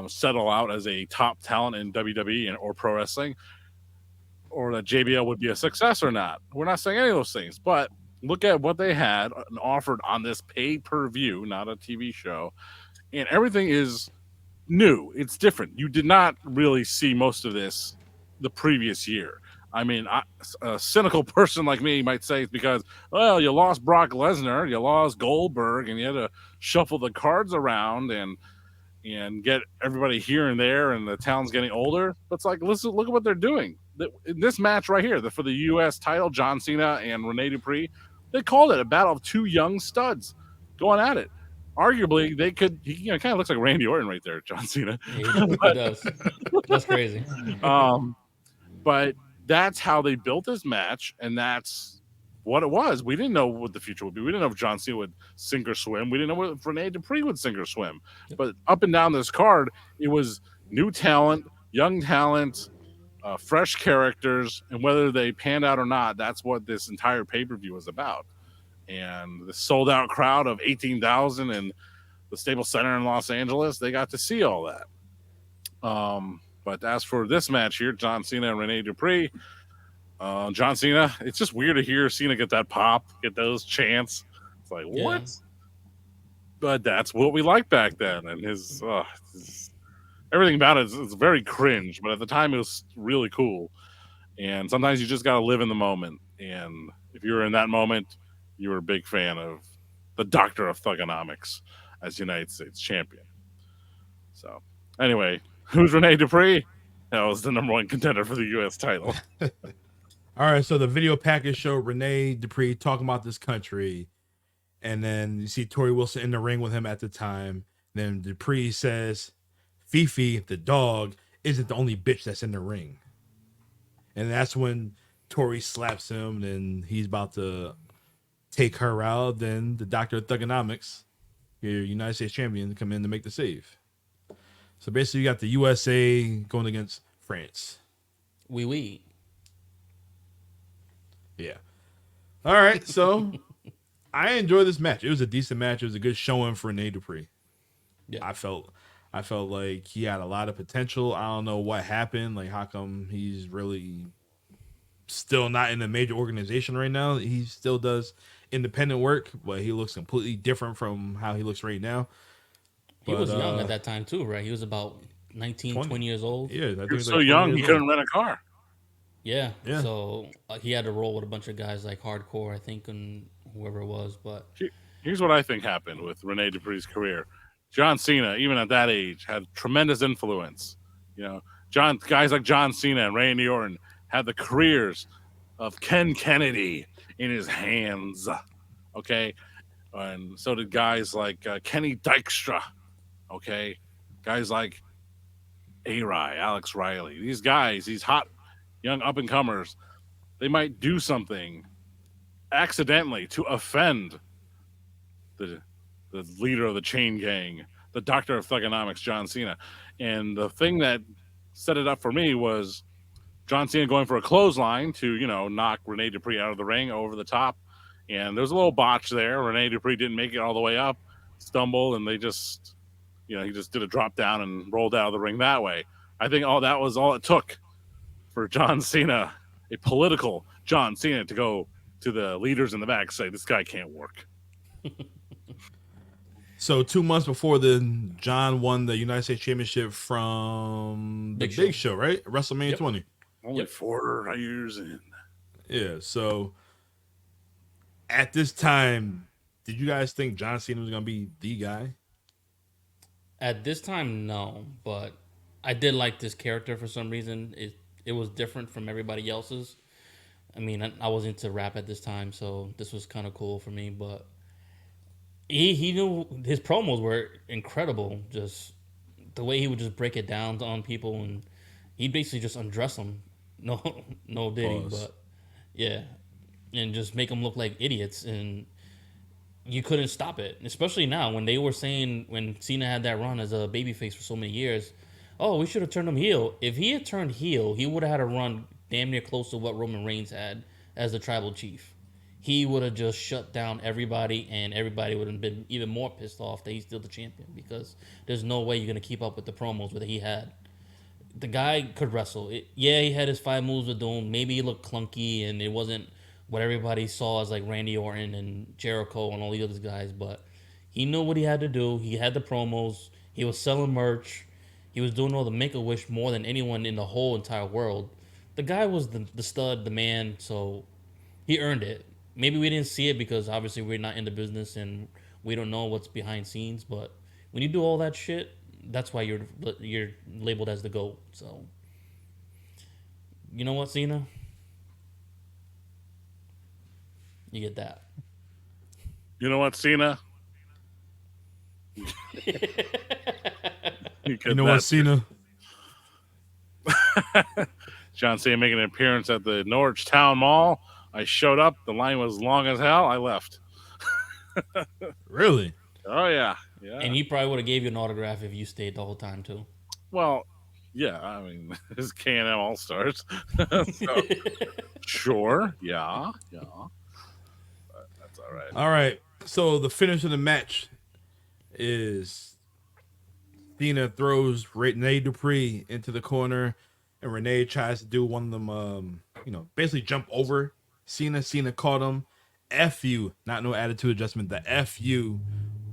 settle out as a top talent in WWE or pro wrestling. or that JBL would be a success or not. We're not saying any of those things, but look at what they had and offered on this pay-per-view, not a TV show, and everything is new. It's different. You did not really see most of this the previous year. I mean, a cynical person like me might say it's because, well, you lost Brock Lesnar, you lost Goldberg, and you had to shuffle the cards around and get everybody here and there, and the town's getting older. But it's like, listen, look at what they're doing. In this match right here, for the U.S. title, John Cena and Rene Dupree, they called it a battle of two young studs going at it. Arguably, they could. He kind of looks like Randy Orton right there, John Cena. Yeah, he does. That's crazy. But that's how they built this match, and that's what it was. We didn't know what the future would be. We didn't know if John Cena would sink or swim. We didn't know if Rene Dupree would sink or swim. But up and down this card, it was new talent, young talent, fresh characters, and whether they panned out or not, that's what this entire pay-per-view was about. And the sold-out crowd of 18,000 in the Staples Center in Los Angeles, they got to see all that. But as for this match here, John Cena and Rene Dupree, John Cena, it's just weird to hear Cena get that pop, get those chants. It's like, what? Yeah. But that's what we liked back then. And his everything about it is very cringe, but at the time it was really cool. And sometimes you just got to live in the moment. And if you were in that moment, you were a big fan of the Doctor of Thugonomics as United States champion. So, anyway, who's Rene Dupree? That was the number one contender for the U.S. title. All right, so the video package showed Rene Dupree talking about this country, and then you see Torrie Wilson in the ring with him at the time. Then Dupree says, Fifi, the dog, isn't the only bitch that's in the ring. And that's when Torrie slaps him, and he's about to take her out. Then the Doctor of Thugonomics, your United States champion, come in to make the save. So basically, you got the USA going against France. Oui. Yeah. All right, so I enjoyed this match. It was a decent match. It was a good showing for Rene Dupree. Yeah. I felt like he had a lot of potential. I don't know what happened. Like, how come he's really still not in a major organization right now? He still does independent work, but he looks completely different from how he looks right now. He was young at that time too, right? He was about 19, 20 years old. Yeah, he was so like young he couldn't rent a car. Yeah. So he had to roll with a bunch of guys like Hardcore, I think, and whoever it was. But here's what I think happened with Rene Dupree's career. John Cena, even at that age, had tremendous influence. You know, guys like John Cena and Randy Orton had the careers of Ken Kennedy in his hands. Okay, and so did guys like Kenny Dykstra. Okay, guys like Alex Riley. These guys, these hot young up and comers, they might do something accidentally to offend the leader of the chain gang, the Doctor of Thugonomics, John Cena. And the thing that set it up for me was John Cena going for a clothesline to, knock Rene Dupree out of the ring over the top. And there was a little botch there. Rene Dupree didn't make it all the way up, stumbled, and they just, he just did a drop down and rolled out of the ring that way. I think that was all it took for John Cena, a political John Cena, to go to the leaders in the back and say, this guy can't work. So 2 months before John won the United States Championship from the Big Show, right? WrestleMania 20. Only 4 years in. Yeah, so at this time, did you guys think John Cena was going to be the guy? At this time, no. But I did like this character for some reason. It was different from everybody else's. I mean, I was into rap at this time, so this was kind of cool for me. But he knew his promos were incredible. Just the way he would just break it down on people, and he'd basically just undress them. No diddy, but yeah, and just make them look like idiots, and you couldn't stop it. Especially now, when they were saying, when Cena had that run as a babyface for so many years, oh, we should have turned him heel. If he had turned heel, he would have had a run damn near close to what Roman Reigns had as the tribal chief. He would have just shut down everybody, and everybody would have been even more pissed off that he's still the champion, because there's no way you're going to keep up with the promos that he had. the guy could wrestle. Yeah, he had his 5 moves with Doom. Maybe he looked clunky and it wasn't what everybody saw as like Randy Orton and Jericho and all the other guys, but he knew what he had to do. He had the promos. He was selling merch. He was doing all the Make a Wish more than anyone in the whole entire world. The guy was the stud, the man, so he earned it. Maybe we didn't see it because obviously we're not in the business and we don't know what's behind scenes. But when you do all that shit, that's why you're labeled as the GOAT. So you know what, Cena, you get that. You know what, Cena? You You get know what, that. Cena? John Cena making an appearance at the Norwich Town Mall. I showed up. The line was long as hell. I left. Really? Oh yeah, yeah. And he probably would have gave you an autograph if you stayed the whole time too. Well, yeah. I mean, his K&M All Stars. So sure, yeah, yeah. That's all right. All right. So the finish of the match is Cena throws Rene Dupree into the corner, and Rene tries to do one of them, basically jump over Cena. Cena caught him. F you, not no attitude adjustment. The F you,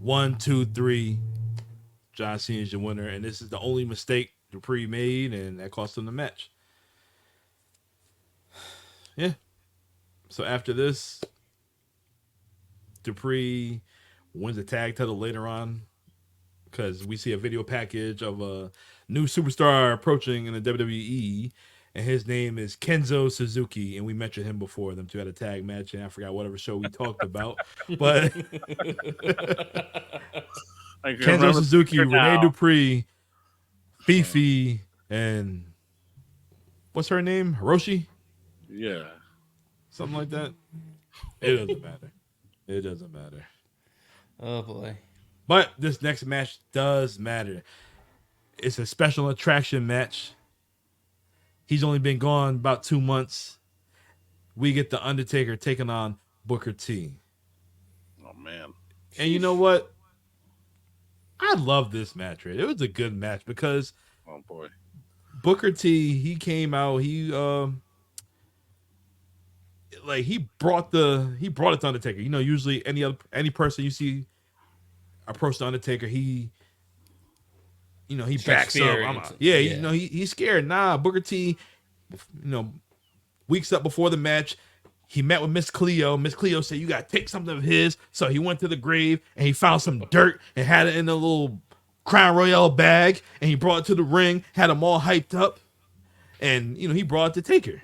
1, 2, 3. John Cena's your winner, and this is the only mistake Dupree made, and that cost him the match. Yeah. So after this, Dupree wins a tag title later on because we see a video package of a new superstar approaching in the WWE, and his name is Kenzo Suzuki, and we mentioned him before. Them two had a tag match, and I forgot whatever show we talked about, but I can Kenzo remember Suzuki, Rene now. Dupree, Fifi, and what's her name? Hiroshi? Yeah. Something like that. It doesn't matter. It doesn't matter. Oh boy. But this next match does matter. It's a special attraction match. He's only been gone about 2 months. We get the Undertaker taking on Booker T. Oh man. And you know what? I love this match. Right? It was a good match because Oh boy. Booker T, he came out, he brought it to Undertaker. You know, usually any person you see approach the Undertaker, he Strikes backs up. fear yeah. He's scared. Nah, Booker T, weeks up before the match, he met with Miss Cleo. Miss Cleo said, "You gotta take something of his." So he went to the grave and he found some dirt and had it in a little Crown Royale bag, and he brought it to the ring, had them all hyped up, and he brought it to Taker.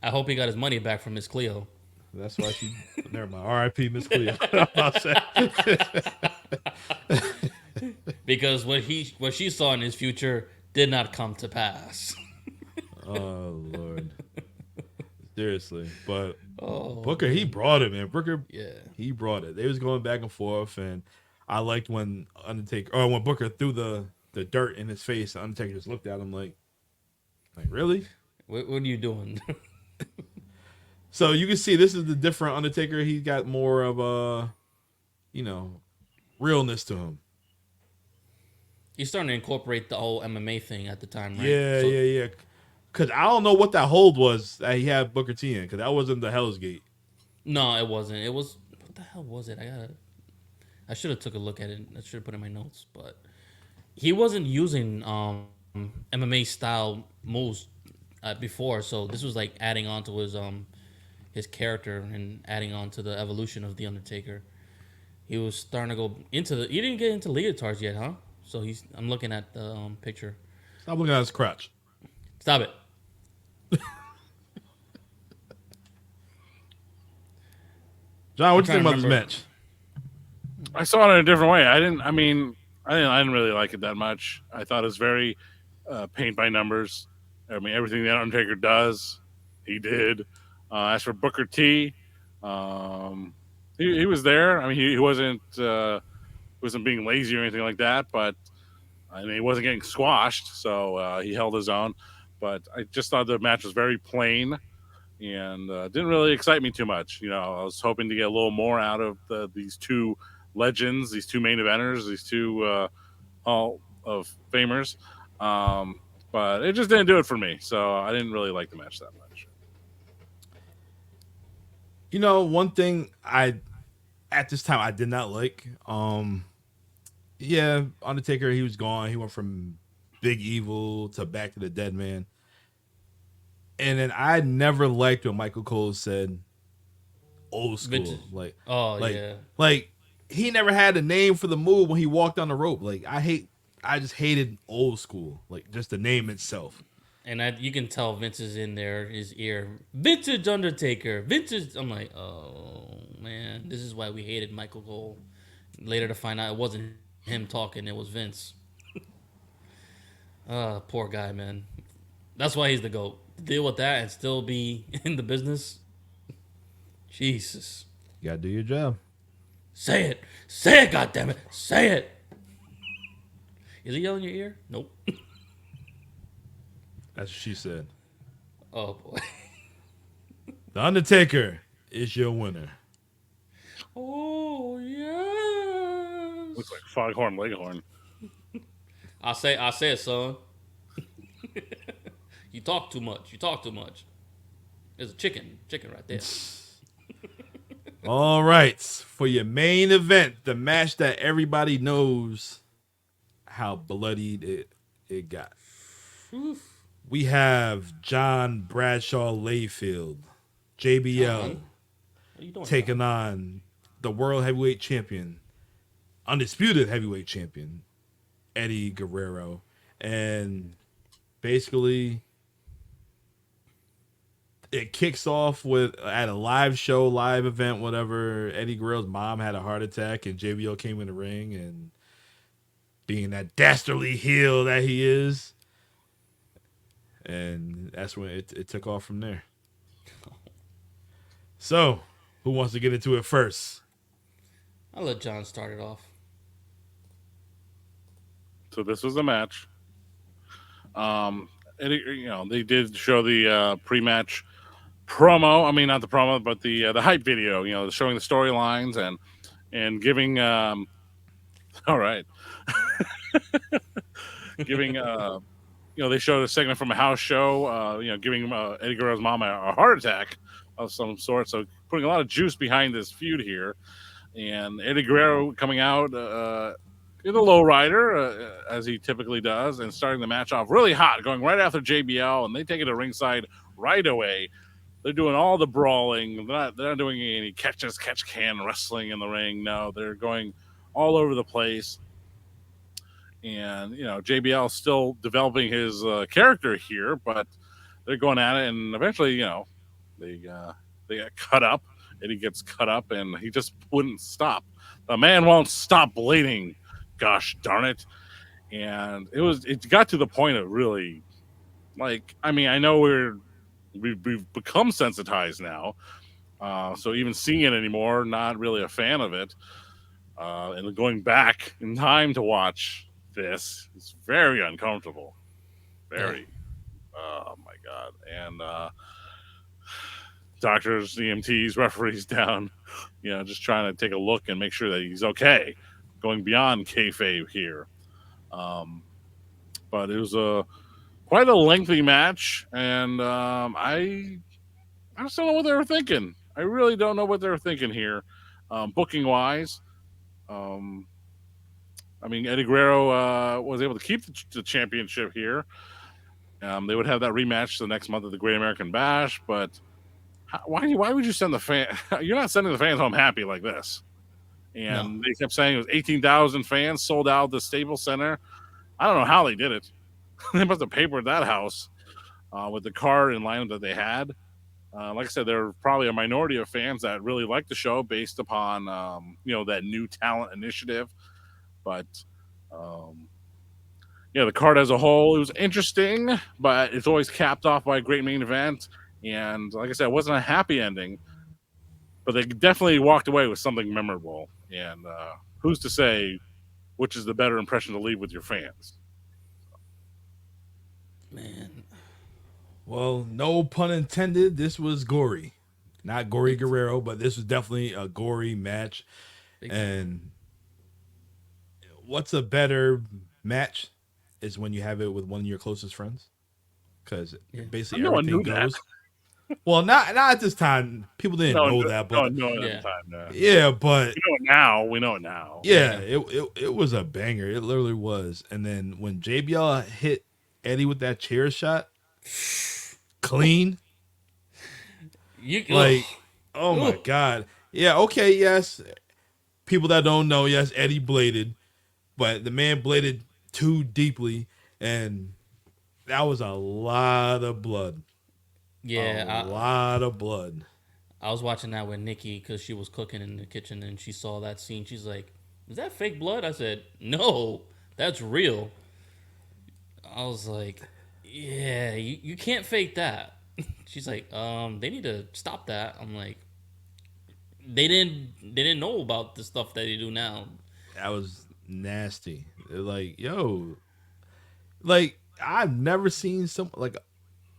I hope he got his money back from Miss Cleo. That's why she. Never mind. R.I.P. Miss Cleo. Because what she saw in his future did not come to pass. Oh Lord. Seriously, but Oh, Booker, he brought it, man. Booker, yeah. he brought it. They was going back and forth, and I liked when when Booker threw the dirt in his face. Undertaker just looked at him like really? What are you doing? So you can see this is the different Undertaker. He got more of realness to him. He's starting to incorporate the whole MMA thing at the time, right? Yeah. Because I don't know what that hold was that he had Booker T in, because that wasn't the Hell's Gate. No, it wasn't. It was, what the hell was it? I should have took a look at it. I should have put it in my notes, but he wasn't using MMA style moves before, so this was like adding on to his character and adding on to the evolution of the Undertaker. He was starting to go into he didn't get into leotards yet, huh? So I'm looking at the picture. Stop looking at his crotch. Stop it. John, what you trying think to about this remember. match? I saw it in a different way. I didn't really like it that much. I thought it was very paint by numbers. I mean, everything the Undertaker does, he did. As for Booker T, he was there. I mean, he wasn't being lazy or anything like that, but I mean, he wasn't getting squashed, so he held his own. But I just thought the match was very plain and didn't really excite me too much. I was hoping to get a little more out of these two legends, these two main eventers, these two Hall of Famers. but it just didn't do it for me. So I didn't really like the match that much. You know, one thing I at this time I did not like. Yeah, Undertaker, he was gone. He went from Big Evil to Back to the Dead Man. And then I never liked when Michael Cole said old school. Vintage. Like, Oh like, yeah. like he never had a name for the move when he walked on the rope. Like, I just hated old school. Like, just the name itself. And you can tell Vince is in there, his ear. Vintage Undertaker. Vintage. I'm like, oh, man. This is why we hated Michael Cole. Later to find out it wasn't him talking, it was Vince. Poor guy, man. That's why he's the GOAT. To deal with that and still be in the business. Jesus. You gotta do your job. Say it. Say it, goddammit. Say it. Is he yelling in your ear? Nope. That's what she said. Oh, boy. The Undertaker is your winner. Oh, yes. Looks like Foghorn Leghorn. I say it, son. You talk too much. You talk too much. There's a chicken right there. All right. For your main event, the match that everybody knows how bloodied it got. Oof. We have John Bradshaw Layfield, JBL, John, what are you doing, taking John? on the World Heavyweight Champion, Undisputed Heavyweight Champion, Eddie Guerrero. And basically, it kicks off with at a live show, live event, whatever. Eddie Guerrero's mom had a heart attack, and JBL came in the ring, and being that dastardly heel that he is, and that's when it took off from there. So, who wants to get into it first? I'll let John start it off. So this was a match. They did show the pre-match promo. I mean, not the promo, but the hype video. Showing the storylines and giving. All right, giving. They showed a segment from a house show. Giving Eddie Guerrero's mom a heart attack of some sort. So putting a lot of juice behind this feud here, and Eddie Guerrero coming out in the lowrider as he typically does, and starting the match off really hot, going right after JBL, and they take it to ringside right away. They're doing all the brawling. They're not doing any catch can wrestling in the ring. No, they're going all over the place. And JBL still developing his character here, but they're going at it, and eventually, they get cut up. Eddie gets cut up, and he just wouldn't stop. The man won't stop bleeding. Gosh darn it! And it got to the point of really, I know we've become sensitized now, so even seeing it anymore, not really a fan of it. And going back in time to watch this is very uncomfortable. Very. Oh my god. And doctors, EMTs, referees down, just trying to take a look and make sure that he's okay. Going beyond kayfabe here. But it was quite a lengthy match, and I just don't know what they were thinking. I really don't know what they were thinking here, booking wise. Eddie Guerrero was able to keep the championship here. They would have that rematch the next month at the Great American Bash, but why would you send the fan? You're not sending the fans home happy like this. And They kept saying it was 18,000 fans sold out the Staples Center. I don't know how they did it. They must have papered that house with the card and lineup that they had. Like I said, there are probably a minority of fans that really like the show based upon that new talent initiative. But the card as a whole, it was interesting, but it's always capped off by a great main event. And like I said, it wasn't a happy ending, but they definitely walked away with something memorable. And who's to say which is the better impression to leave with your fans? Man. Well, no pun intended. This was gory. Not Gory Guerrero, but this was definitely a gory match. And what's a better match is when you have it with one of your closest friends, because basically No one everything knew that. goes. Well, not at this time. People didn't know that, but no, at Yeah. the time. No. yeah, but We know it now. We know it now. yeah, it was a banger. It literally was. And then when JBL hit Eddie with that chair shot, clean, like, oh my god, yeah, okay, yes. People that don't know, yes, Eddie bladed, but the man bladed too deeply, and that was a lot of blood. Yeah, A lot of blood. I was watching that with Nikki because she was cooking in the kitchen and she saw that scene. She's like, "Is that fake blood?" I said, "No, that's real." I was like, "Yeah, you can't fake that." She's like, they need to stop that." I'm like, they didn't know about the stuff that they do now. That was nasty. They're like, yo, like I've never seen some like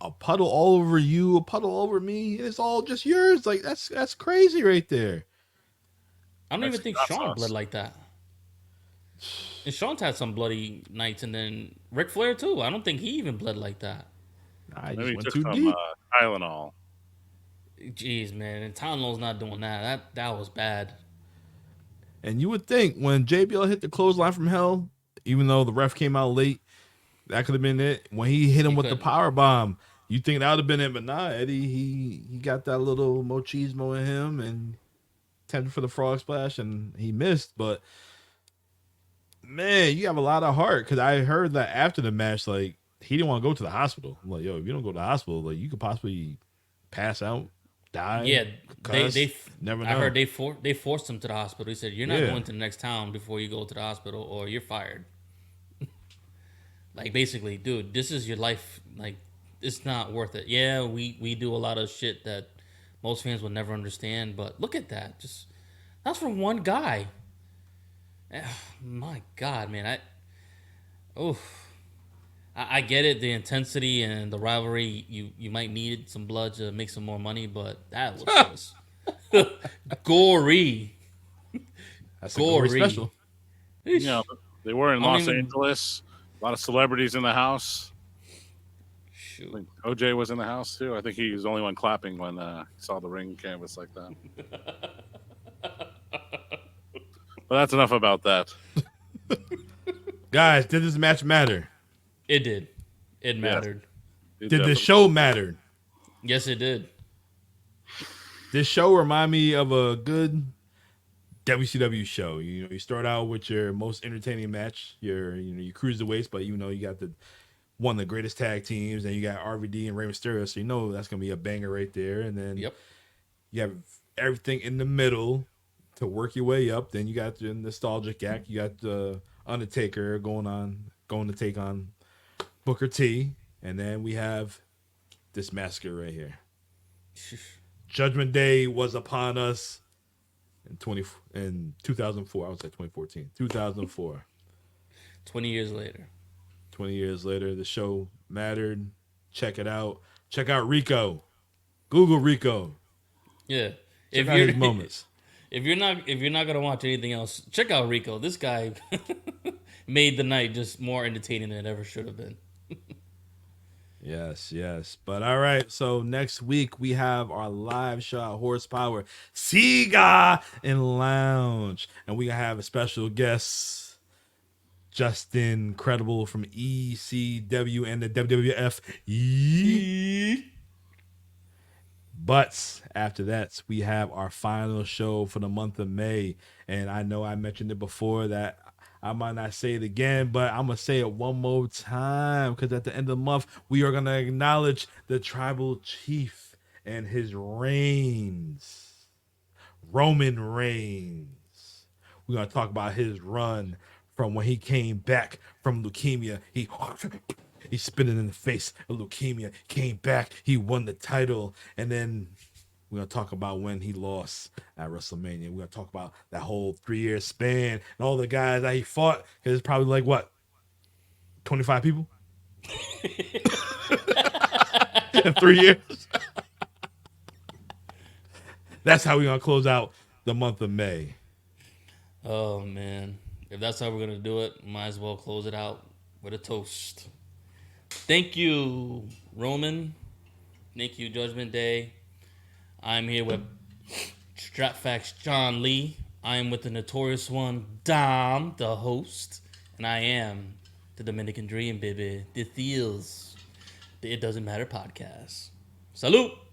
a puddle all over you, a puddle all over me. It's all just yours. Like that's crazy right there. I don't even think Hot Sean sauce. bled like that. And Sean's had some bloody nights, and then Ric Flair too. I don't think he even bled like that. I just Maybe he went took too some deep. Tylenol. Jeez, man, and Tylenol's not doing that. That was bad. And you would think when JBL hit the clothesline from hell, even though the ref came out late, that could have been it. When he hit him He with the couldn't. power bomb, you think that would have been it, but nah, Eddie, he got that little machismo in him and attempted for the frog splash and he missed. But man, you have a lot of heart, because I heard that after the match, like he didn't want to go to the hospital. I'm like, yo, if you don't go to the hospital, like you could possibly pass out, die. Yeah, concuss. they Never know. I heard they forced him to the hospital. He said, "You're not Yeah. going to the next town before you go to the hospital, or you're fired." Like basically, dude, this is your life. Like it's not worth it. Yeah, we do a lot of shit that most fans will never understand, but look at that. Just that's from one guy. My God, man, I get it, the intensity and the rivalry. You might need some blood to make some more money, but that was just gory. That's a gory Gory. special. You know, they were in I don't Los even- Angeles. A lot of celebrities in the house. I Shoot. think OJ was in the house too. I think he was the only one clapping when he saw the ring canvas like that. But that's enough about that. Guys, did this match matter? It did. It mattered. It Did the definitely- show matter? Yes, it did. This show remind me of a good WCW show. You know, you start out with your most entertaining match, your cruiserweights, but you know you got one of the greatest tag teams, and you got RVD and Rey Mysterio, so you know that's gonna be a banger right there. And then Yep. you have everything in the middle to work your way up. Then you got the nostalgic act. You got the Undertaker going to take on Booker T, and then we have this massacre right here. Judgment Day was upon us in 2004. I would say 2014, 2004. 20 years later. 20 years later, the show mattered. Check it out. Check out Rico. Google Rico. Yeah. Check out his moments. If you're not gonna watch anything else, check out Rico. This guy made the night just more entertaining than it ever should have been. Yes, yes. But all right, so next week we have our live shot Horsepower Sega and Lounge. And we have a special guest, Justin Credible from ECW and the WWF. But after that, we have our final show for the month of May. And I know I mentioned it before that I might not say it again, but I'm going to say it one more time, because at the end of the month, we are going to acknowledge the tribal chief and his reigns. Roman Reigns. We're going to talk about his run from when he came back from leukemia. He spit it in the face of leukemia, came back, he won the title, and then we're going to talk about when he lost at WrestleMania. We're going to talk about that whole 3-year span and all the guys that he fought, because it's probably like, what, 25 people? In 3 years? That's how we're going to close out the month of May. Oh man. If that's how we're gonna do it, might as well close it out with a toast. Thank you, Roman. Thank you, Judgment Day. I'm here with Strapfax John Lee. I am with the notorious one, Dom, the host. And I am the Dominican Dream, baby. This is the It Doesn't Matter podcast. Salute!